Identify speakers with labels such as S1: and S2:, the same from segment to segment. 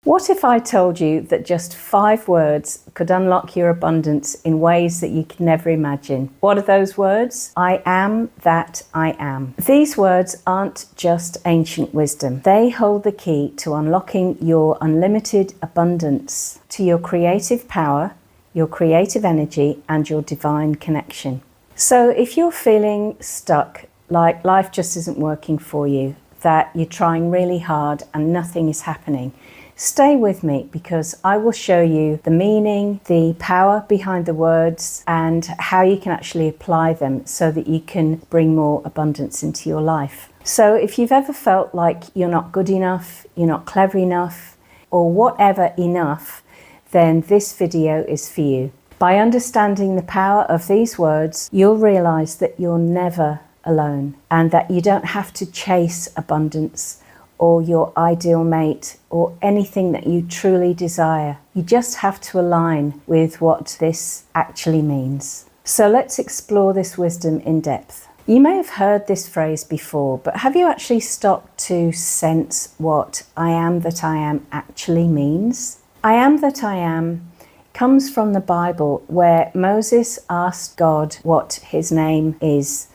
S1: What if I told you that just 5 words could unlock your abundance in ways that you could never imagine? What are those words? I am that I am. These words aren't just ancient wisdom. They hold the key to unlocking your unlimited abundance, to your creative power, your creative energy, and your divine connection. So if you're feeling stuck, like life just isn't working for you, that you're trying really hard and nothing is happening, stay with me, because I will show you the meaning, the power behind the words, and how you can actually apply them so that you can bring more abundance into your life. So if you've ever felt like you're not good enough, you're not clever enough, or whatever enough, then this video is for you. By understanding the power of these words, you'll realize that you're never alone, and that you don't have to chase abundance or your ideal mate or anything that you truly desire. You just have to align with what this actually means. So let's explore this wisdom in depth. You may have heard this phrase before, but have you actually stopped to sense what I am that I am actually means? I am that I am comes from the Bible, where Moses asked God what his name is,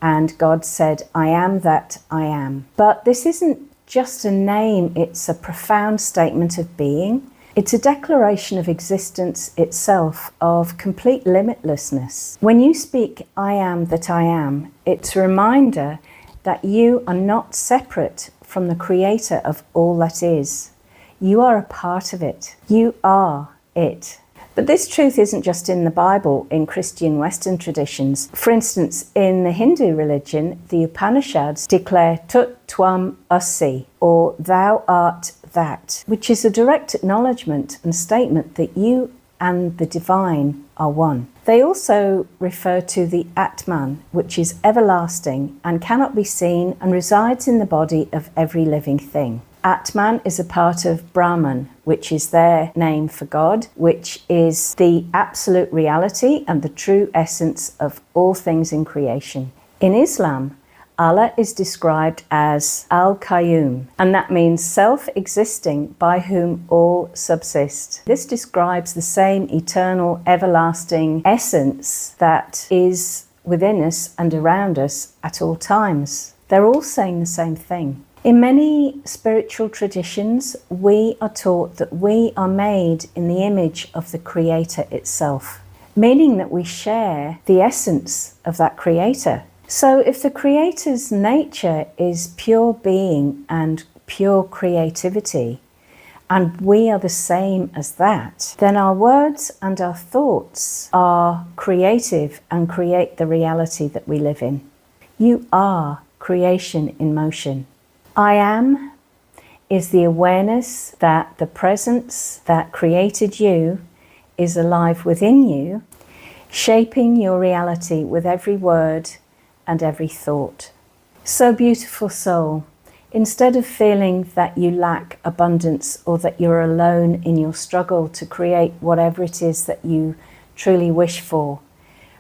S1: and God said, I am that I am. But this isn't just a name, it's a profound statement of being. It's a declaration of existence itself, of complete limitlessness. When you speak, I am that I am, it's a reminder that you are not separate from the creator of all that is. You are a part of it. You are it. But this truth isn't just in the Bible, in Christian Western traditions. For instance, in the Hindu religion, the Upanishads declare Tut Tvam Asi, or thou art that, which is a direct acknowledgement and statement that you and the divine are one. They also refer to the Atman, which is everlasting and cannot be seen and resides in the body of every living thing. Atman is a part of Brahman, which is their name for God, which is the absolute reality and the true essence of all things in creation. In Islam, Allah is described as Al-Qayyum, and that means self-existing, by whom all subsist. This describes the same eternal, everlasting essence that is within us and around us at all times. They're all saying the same thing. In many spiritual traditions, we are taught that we are made in the image of the Creator itself, meaning that we share the essence of that Creator. So if the Creator's nature is pure being and pure creativity, and we are the same as that, then our words and our thoughts are creative and create the reality that we live in. You are creation in motion. I am is the awareness that the presence that created you is alive within you, shaping your reality with every word and every thought. So beautiful soul, instead of feeling that you lack abundance or that you're alone in your struggle to create whatever it is that you truly wish for,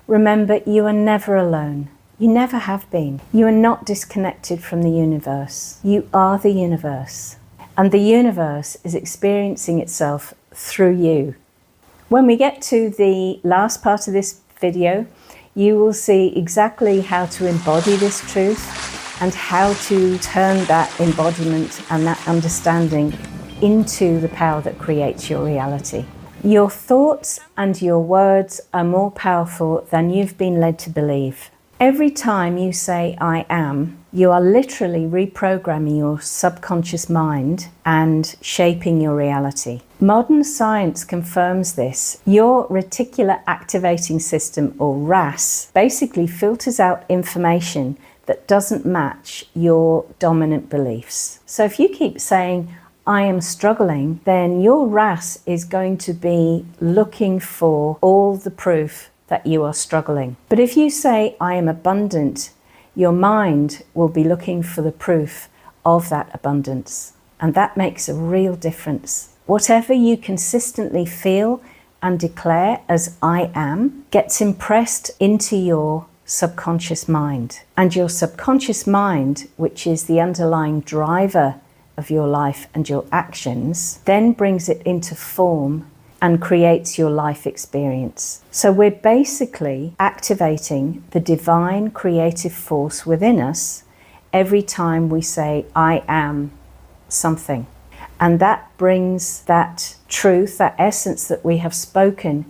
S1: remember you are never alone. You never have been. You are not disconnected from the universe. You are the universe. And the universe is experiencing itself through you. When we get to the last part of this video, you will see exactly how to embody this truth and how to turn that embodiment and that understanding into the power that creates your reality. Your thoughts and your words are more powerful than you've been led to believe. Every time you say, I am, you are literally reprogramming your subconscious mind and shaping your reality. Modern science confirms this. Your reticular activating system, or RAS, basically filters out information that doesn't match your dominant beliefs. So if you keep saying, I am struggling, then your RAS is going to be looking for all the proof that you are struggling. But if you say, I am abundant, your mind will be looking for the proof of that abundance. And that makes a real difference. Whatever you consistently feel and declare as I am gets impressed into your subconscious mind. And your subconscious mind, which is the underlying driver of your life and your actions, then brings it into form and creates your life experience. So we're basically activating the divine creative force within us every time we say, I am something. And that brings that truth, that essence that we have spoken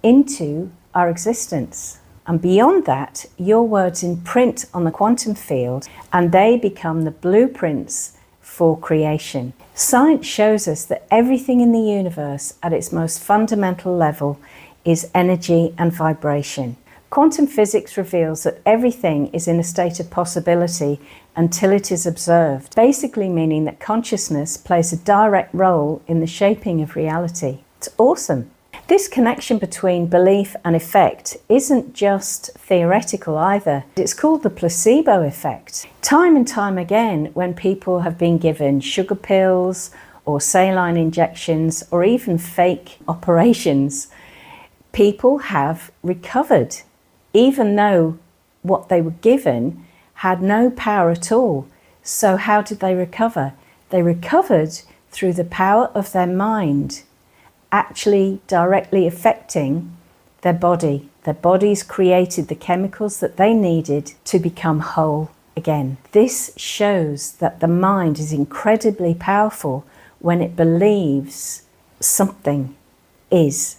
S1: into our existence. And beyond that, your words imprint on the quantum field and they become the blueprints for creation. Science shows us that everything in the universe at its most fundamental level is energy and vibration. Quantum physics reveals that everything is in a state of possibility until it is observed, basically meaning that consciousness plays a direct role in the shaping of reality. It's awesome. This connection between belief and effect isn't just theoretical either. It's called the placebo effect. Time and time again, when people have been given sugar pills or saline injections or even fake operations, people have recovered, even though what they were given had no power at all. So how did they recover? They recovered through the power of their mind, actually directly affecting their body. Their bodies created the chemicals that they needed to become whole again. This shows that the mind is incredibly powerful when it believes something is.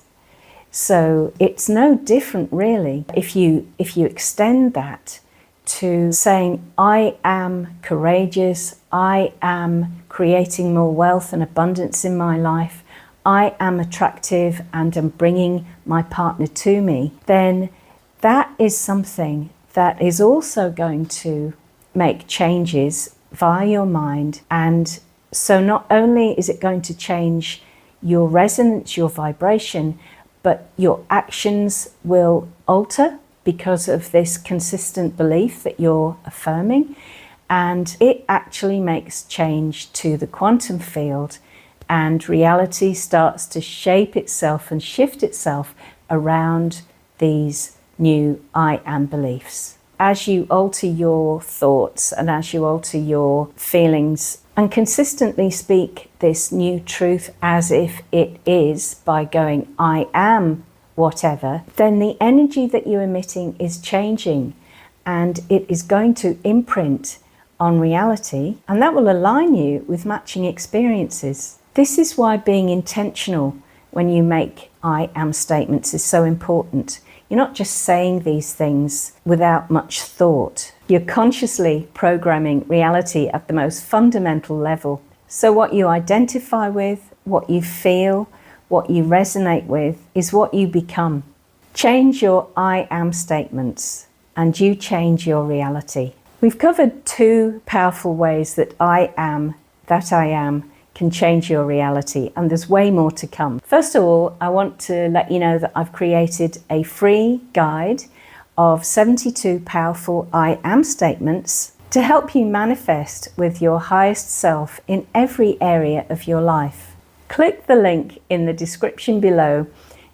S1: So it's no different really if you extend that to saying, I am courageous, I am creating more wealth and abundance in my life, I am attractive and am bringing my partner to me, then that is something that is also going to make changes via your mind. And so not only is it going to change your resonance, your vibration, but your actions will alter because of this consistent belief that you're affirming. And it actually makes change to the quantum field, and reality starts to shape itself and shift itself around these new I am beliefs. As you alter your thoughts and as you alter your feelings and consistently speak this new truth as if it is by going, I am whatever, then the energy that you're emitting is changing and it is going to imprint on reality, and that will align you with matching experiences. This is why being intentional when you make I am statements is so important. You're not just saying these things without much thought. You're consciously programming reality at the most fundamental level. So what you identify with, what you feel, what you resonate with is what you become. Change your I am statements and you change your reality. We've covered two powerful ways that I am can change your reality, and there's way more to come. First of all, I want to let you know that I've created a free guide of 72 powerful I am statements to help you manifest with your highest self in every area of your life. Click the link in the description below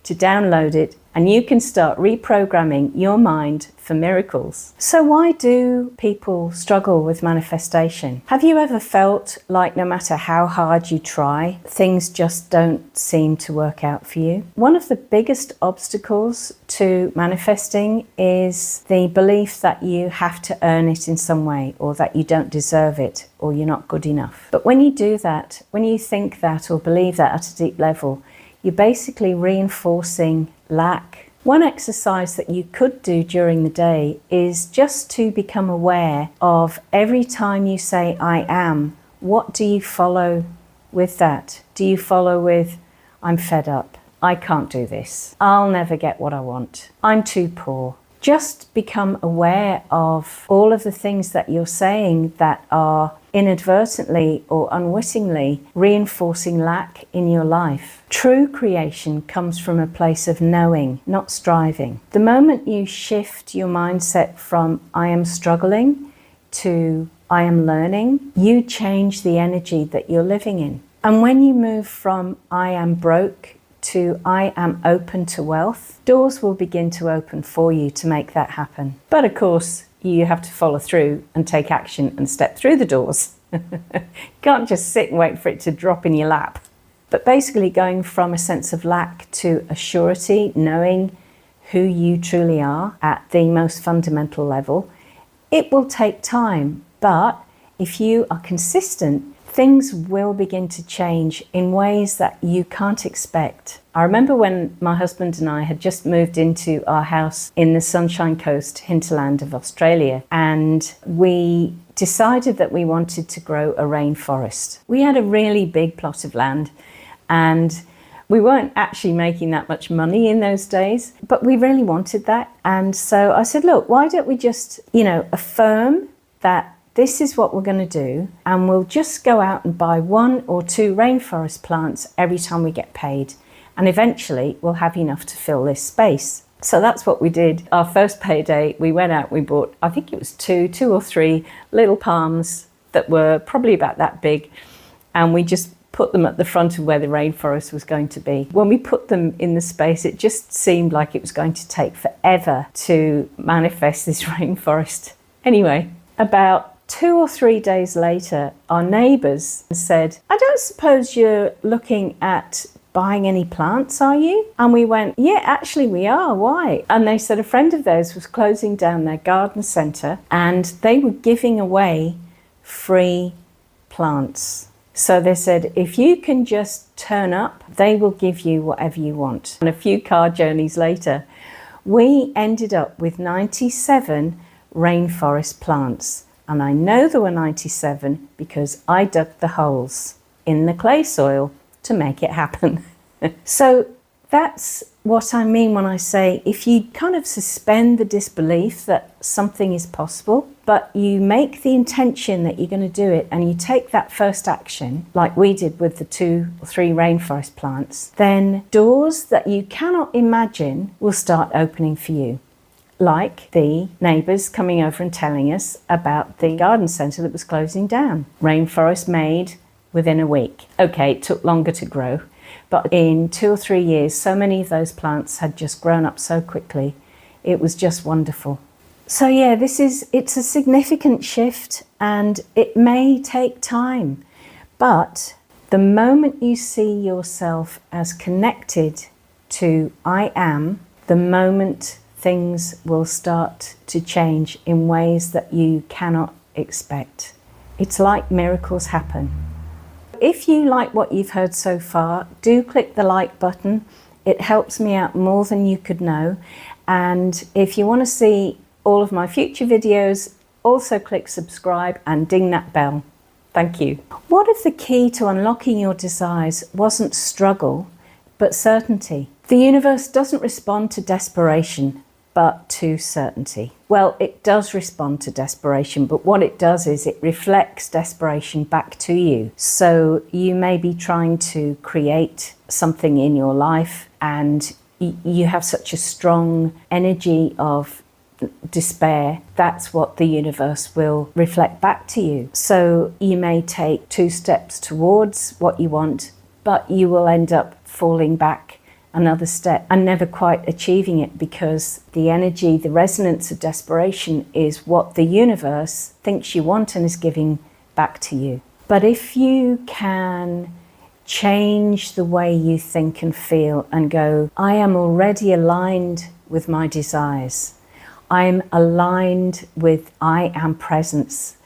S1: to download it, and you can start reprogramming your mind for miracles. So why do people struggle with manifestation? Have you ever felt like no matter how hard you try, things just don't seem to work out for you? One of the biggest obstacles to manifesting is the belief that you have to earn it in some way, or that you don't deserve it, or you're not good enough. But when you do that, when you think that or believe that at a deep level, you're basically reinforcing lack. One exercise that you could do during the day is just to become aware of every time you say I am, what do you follow with that? Do you follow with I'm fed up, I can't do this, I'll never get what I want, I'm too poor? Just become aware of all of the things that you're saying that are inadvertently or unwittingly reinforcing lack in your life. True creation comes from a place of knowing, not striving. The moment you shift your mindset from I am struggling to I am learning, you change the energy that you're living in. And when you move from I am broke to I am open to wealth, doors will begin to open for you to make that happen. But of course, you have to follow through and take action and step through the doors. You can't just sit and wait for it to drop in your lap. But basically going from a sense of lack to a surety, knowing who you truly are at the most fundamental level, it will take time. But if you are consistent, things will begin to change in ways that you can't expect. I remember when my husband and I had just moved into our house in the Sunshine Coast hinterland of Australia, and we decided that we wanted to grow a rainforest. We had a really big plot of land, and we weren't actually making that much money in those days, but we really wanted that. And so I said, look, why don't we just, affirm that this is what we're going to do, and we'll just go out and buy 1 or 2 rainforest plants every time we get paid. And eventually we'll have enough to fill this space. So that's what we did. Our first payday, we went out, we bought, I think it was two or three little palms that were probably about that big. And we just put them at the front of where the rainforest was going to be. When we put them in the space, it just seemed like it was going to take forever to manifest this rainforest. Anyway, about 2 or 3 days later, our neighbours said, I don't suppose you're looking at buying any plants, are you? And we went, yeah, actually we are. Why? And they said a friend of theirs was closing down their garden centre and they were giving away free plants. So they said, if you can just turn up, they will give you whatever you want. And a few car journeys later, we ended up with 97 rainforest plants. And I know there were 97 because I dug the holes in the clay soil to make it happen. So that's what I mean when I say, if you kind of suspend the disbelief that something is possible, but you make the intention that you're going to do it and you take that first action, like we did with the 2 or 3 rainforest plants, then doors that you cannot imagine will start opening for you. Like the neighbours coming over and telling us about the garden centre that was closing down. Rainforest made within a week. Okay, it took longer to grow, but in 2 or 3 years, so many of those plants had just grown up so quickly. It was just wonderful. So yeah, it's a significant shift and it may take time, but the moment you see yourself as connected to I am, the moment things will start to change in ways that you cannot expect. It's like miracles happen. If you like what you've heard so far, do click the like button. It helps me out more than you could know. And if you want to see all of my future videos, also click subscribe and ding that bell. Thank you. What if the key to unlocking your desires wasn't struggle, but certainty? The universe doesn't respond to desperation, but to certainty. Well, it does respond to desperation, but what it does is it reflects desperation back to you. So you may be trying to create something in your life and you have such a strong energy of despair. That's what the universe will reflect back to you. So you may take 2 steps towards what you want, but you will end up falling back another step and never quite achieving it, because the energy, the resonance of desperation is what the universe thinks you want and is giving back to you. But if you can change the way you think and feel and go, I am already aligned with my desires. I'm aligned with I am presence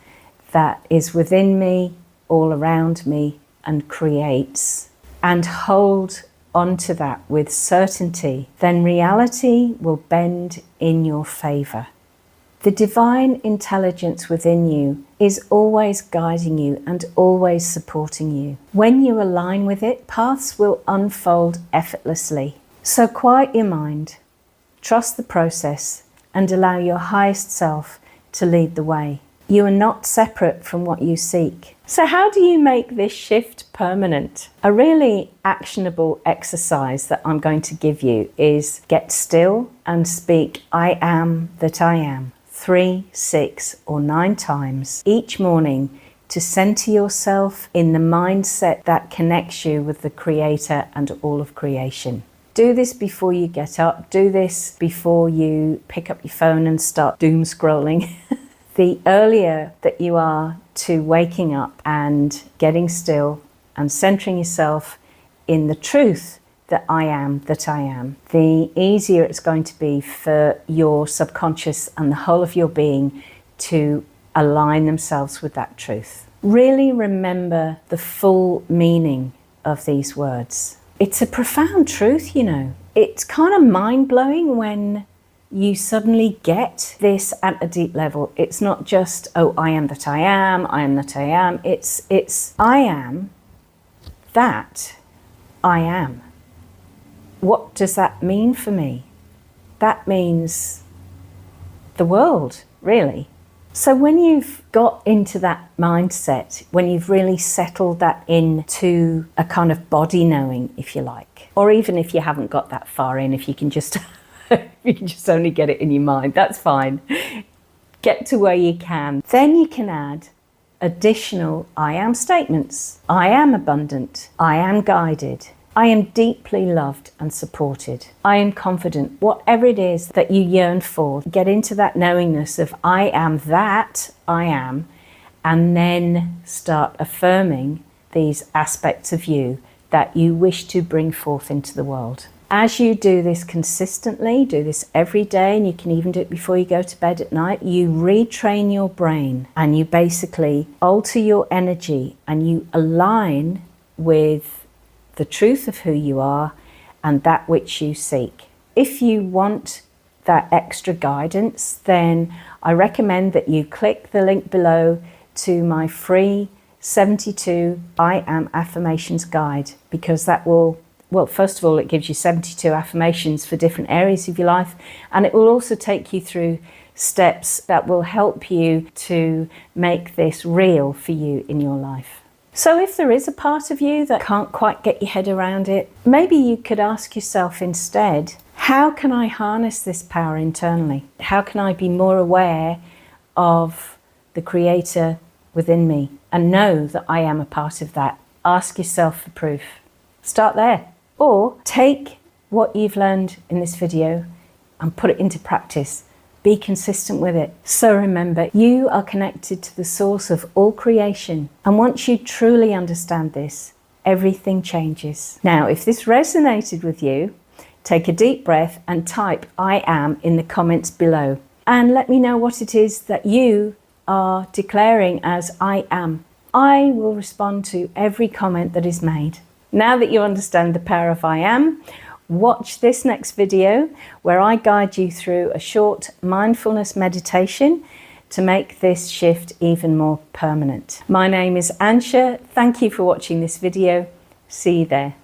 S1: that is within me, all around me, and creates, and hold onto that with certainty, then reality will bend in your favor. The divine intelligence within you is always guiding you and always supporting you. When you align with it, paths will unfold effortlessly. So quiet your mind, trust the process, and allow your highest self to lead the way. You are not separate from what you seek. So how do you make this shift permanent? A really actionable exercise that I'm going to give you is get still and speak I am that I am 3, 6, or 9 times each morning to center yourself in the mindset that connects you with the Creator and all of creation. Do this before you get up. Do this before you pick up your phone and start doom scrolling. the earlier that you are to waking up and getting still and centering yourself in the truth that I am, the easier it's going to be for your subconscious and the whole of your being to align themselves with that truth. Really remember the full meaning of these words. It's a profound truth, you know. It's kind of mind-blowing when you suddenly get this at a deep level. It's not just, oh, I am that I am, I am that I am. It's I am that I am. What does that mean for me? That means the world, really. So when you've got into that mindset, when you've really settled that into a kind of body knowing, if you like, or even if you haven't got that far in, if you can just you can just only get it in your mind, that's fine. Get to where you can. Then you can add additional I am statements. I am abundant. I am guided. I am deeply loved and supported. I am confident. Whatever it is that you yearn for, get into that knowingness of I am that I am, and then start affirming these aspects of you that you wish to bring forth into the world. As you do this consistently, do this every day, and you can even do it before you go to bed at night, you retrain your brain and you basically alter your energy and you align with the truth of who you are and that which you seek. If you want that extra guidance, then I recommend that you click the link below to my free 72 I Am Affirmations guide, because that will, well, first of all, it gives you 72 affirmations for different areas of your life, and it will also take you through steps that will help you to make this real for you in your life. So if there is a part of you that can't quite get your head around it, maybe you could ask yourself instead, how can I harness this power internally? How can I be more aware of the Creator within me and know that I am a part of that? Ask yourself for proof. Start there. Or take what you've learned in this video and put it into practice. Be consistent with it. So remember, you are connected to the source of all creation. And once you truly understand this, everything changes. Now, if this resonated with you, take a deep breath and type I am in the comments below. And let me know what it is that you are declaring as I am. I will respond to every comment that is made. Now that you understand the power of I am, watch this next video where I guide you through a short mindfulness meditation to make this shift even more permanent. My name is Aannsha. Thank you for watching this video. See you there.